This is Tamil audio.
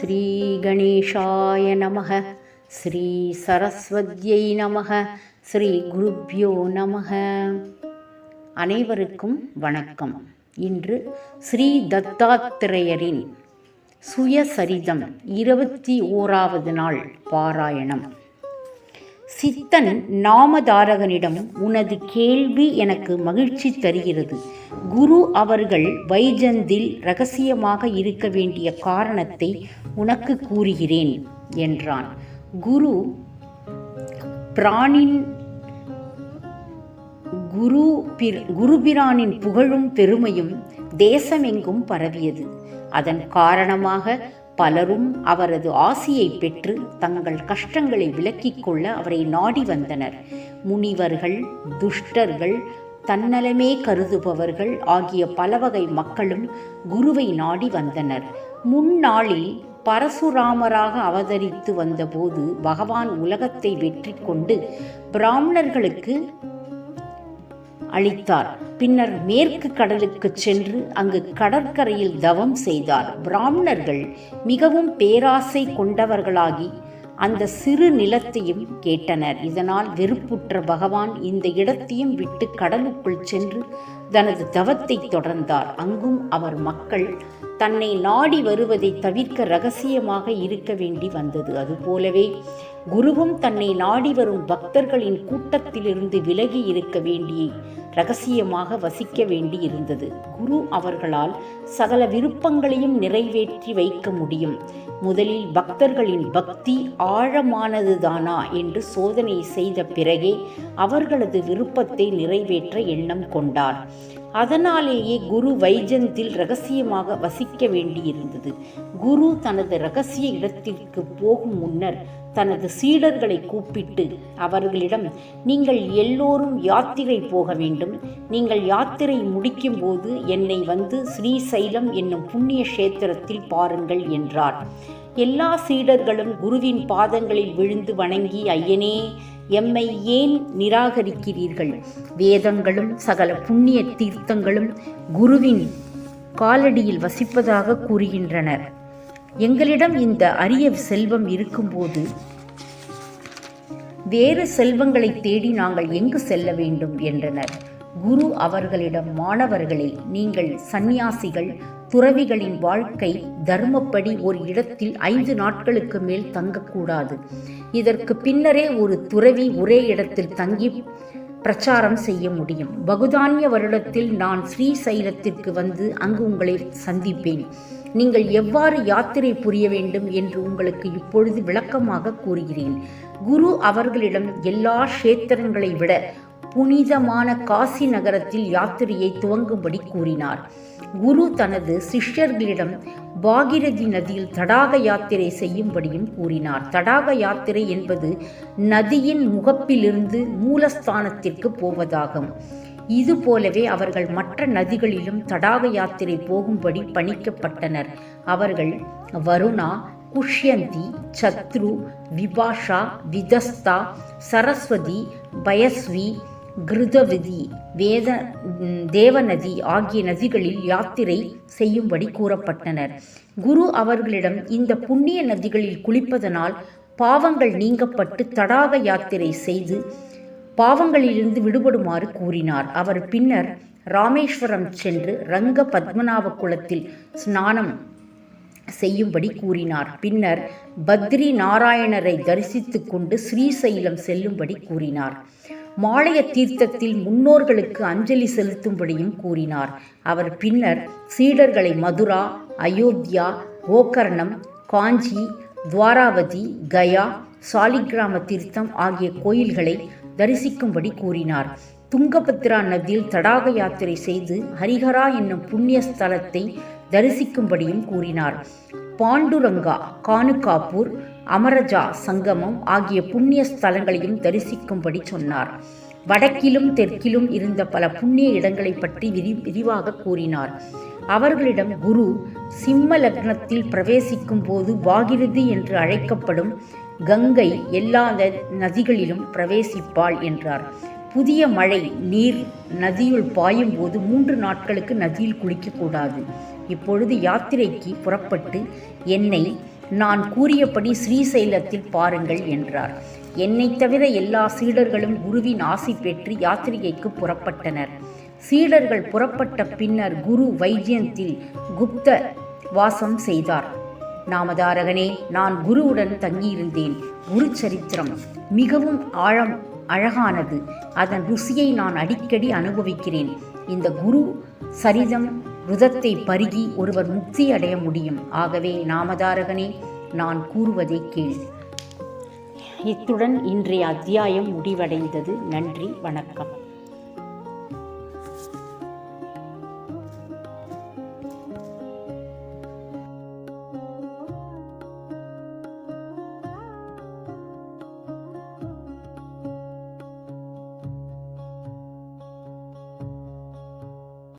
ஸ்ரீ கணேஷாய நமக. ஸ்ரீ சரஸ்வத்யை நமக. ஸ்ரீ குருப்யோ நமக. அனைவருக்கும் வணக்கம். இன்று ஸ்ரீ தத்தாத்திரேயரின் சுயசரிதம் 21வது நாள் பாராயணம். சித்தன் நாமதாரகனிடம், உனது கேள்வி எனக்கு மகிழ்ச்சி தருகிறது. குரு அவர்கள் வைஜந்தில் இரகசியமாக இருக்க வேண்டிய காரணத்தை உனக்கு கூறுகிறேன் என்றான். குருபிரானின் புகழும் பெருமையும் தேசமெங்கும் பரவியது. அதன் காரணமாக பலரும் அவரது ஆசியை பெற்று தங்கள் கஷ்டங்களை விலக்கிக் கொள்ள அவரை நாடி வந்தனர். முனிவர்கள், துஷ்டர்கள், தன்னலமே கருதுபவர்கள் ஆகிய பலவகை மக்களும் குருவை நாடி வந்தனர். முன்னாளில் பரசுராமராக அவதரித்து வந்தபோது பகவான் உலகத்தை வெற்றி கொண்டு பிராமணர்களுக்கு அளித்தார். பின்னர் மேற்கு கடலுக்கு சென்று அங்கு கடற்கரையில் தவம் செய்தார். பிராமணர்கள் மிகவும் பேராசை கொண்டவர்களாகி அந்த சிறு நிலத்தையும் கேட்டனர். இதனால் வெறுப்புற்ற பகவான் இந்த இடத்தையும் விட்டு கடலுக்குள் சென்று தனது தவத்தை தொடர்ந்தார். அங்கும் அவர் மக்கள் தன்னை நாடி வருவதை தவிர்க்க இரகசியமாக இருக்க வேண்டி வந்தது. அதுபோலவே குருவும் தன்னை நாடி வரும் பக்தர்களின் கூட்டத்திலிருந்து விலகி இருக்க வேண்டி இரகசியமாக வசிக்க வேண்டி இருந்தது. குரு அவர்களால் சகல விருப்பங்களையும் நிறைவேற்றி வைக்க முடியும். முதலில் பக்தர்களின் பக்தி ஆழமானதுதானா என்று சோதனை செய்த பிறகே அவர்களது விருப்பத்தை நிறைவேற்ற எண்ணம் கொண்டார். அதனாலேயே குரு வைஜந்தில் இரகசியமாக வசிக்க வேண்டியிருந்தது. குரு தனது இரகசிய இடத்திற்கு போகும் முன்னர் தனது சீடர்களை கூப்பிட்டு அவர்களிடம், நீங்கள் எல்லோரும் யாத்திரை போக வேண்டும். நீங்கள் யாத்திரை முடிக்கும் போது என்னை வந்து ஸ்ரீசைலம் என்னும் புண்ணிய கஷேத்திரத்தில் பாருங்கள் என்றார். எல்லா சீடர்களும் குருவின் பாதங்களில் விழுந்து வணங்கி, ஐயனே, எம்மை ஏன் நிராகரிக்கிறீர்கள்? வேதங்களும் சகல புண்ணிய தீர்த்தங்களும் குருவின் காலடியில் வசிப்பதாக கூறுகின்றனர். எங்களிடம் இந்த அரிய செல்வம் இருக்கும்போது வேறு செல்வங்களை தேடி நாங்கள் எங்கு செல்ல வேண்டும் என்றனர். குரு அவர்களிடம், மாணவர்களே, நீங்கள் சந்நியாசிகள், துறவிகளின் வாழ்க்கை தர்மப்படி ஒரு இடத்தில் 5 நாட்களுக்கு மேல் தங்கக்கூடாது. இதற்கு பின்னரே ஒரு துறவி ஒரே இடத்தில் தங்கி பிரச்சாரம் செய்ய முடியும். பகுதான்ய வருடத்தில் நான் ஸ்ரீசைலத்திற்கு வந்து அங்கு உங்களை சந்திப்பேன். நீங்கள் எவ்வாறு யாத்திரை புரிய வேண்டும் என்று உங்களுக்கு இப்பொழுது விளக்கமாக கூறுகிறேன். குரு அவர்களிடம் எல்லா க்ஷேத்திரங்களை விட புனிதமான காசி நகரத்தில் யாத்திரையை துவங்கும்படி கூறினார். குரு தனது சிஷ்யர்களிடம் பாகிரதி நதியில் தடாக யாத்திரை செய்யும்படியும் கூறினார். தடாக யாத்திரை என்பது நதியின் முகப்பிலிருந்து மூலஸ்தானத்திற்கு போவதாகும். இதுபோலவே அவர்கள் மற்ற நதிகளிலும் தடாக யாத்திரை போகும்படி பணிக்கப்பட்டனர். அவர்கள் வருணா, குஷ்யந்தி, சத்ரு, விபாஷா, விதஸ்தா, சரஸ்வதி, பயஸ்வி, கிருதவிதி, தேவநதி ஆகிய நதிகளில் யாத்திரை செய்யும்படி கூறப்பட்டனர். குரு அவர்களிடம் இந்த புண்ணிய நதிகளில் குளிப்பதனால் பாவங்கள் நீங்கப்பட்டு தடாக யாத்திரை செய்து பாவங்களிலிருந்து விடுபடுமாறு கூறினார். அவர் பின்னர் ராமேஸ்வரம் சென்று ரங்க பத்மநாப குளத்தில் ஸ்நானம் செய்யும்படி கூறினார். பின்னர் பத்ரி நாராயணரை தரிசித்து கொண்டு ஸ்ரீசைலம் செல்லும்படி கூறினார். மாலய தீர்த்தத்தில் முன்னோர்களுக்கு அஞ்சலி செலுத்தும்படியும் கூறினார். அவர் பின்னர் சீடர்களை மதுரா, அயோத்தியா, கோகர்ணம், காஞ்சி, துவாராவதி, கயா, சாலிகிராம தீர்த்தம் ஆகிய கோயில்களை தரிசிக்கும்படி கூறினார். துங்கபத்ரா நதியில் தடாக யாத்திரை செய்து ஹரிஹரா என்னும் புண்ணிய ஸ்தலத்தை தரிசிக்கும்படியும் கூறினார். பாண்டுரங்கா, கானுகாப்பூர், அமரஜா சங்கமம் ஆகிய புண்ணிய ஸ்தலங்களையும் தரிசிக்கும்படி சொன்னார். வடக்கிலும் தெற்கிலும் இருந்த பல புண்ணிய இடங்களை பற்றி விரிவாக கூறினார். அவர்களிடம் குரு சிம்ம லக்னத்தில் பிரவேசிக்கும் போது பாகிரதி என்று அழைக்கப்படும் கங்கை எல்லா நதிகளிலும் பிரவேசிப்பாள் என்றார். புதிய மழை நீர் நதியுள் பாயும் போது 3 நாட்களுக்கு நதியில் குளிக்கக்கூடாது. இப்பொழுது யாத்திரைக்கு புறப்பட்டு என்னை நான் கூறியபடி ஸ்ரீசைலத்தில் பாருங்கள் என்றார். என்னைத் தவிர எல்லா சீடர்களும் குருவின் ஆசி பெற்று யாத்திரைக்கு புறப்பட்டனர். சீடர்கள் புறப்பட்ட பின்னர் குரு வைஜயந்தில் குப்த வாசம் செய்தார். நாமதாரகனே, நான் குருவுடன் தங்கியிருந்தேன். குரு சரித்திரம் மிகவும் அழகானது. அதன் ருசியை நான் அடிக்கடி அனுபவிக்கிறேன். இந்த குரு சரிதம் ருதத்தை பருகி ஒருவர் முக்தி அடைய முடியும். ஆகவே நாமதாரகனே, நான் கூறுவதை கேள். இத்துடன் இன்றைய அத்தியாயம் முடிவடைந்தது. நன்றி, வணக்கம்.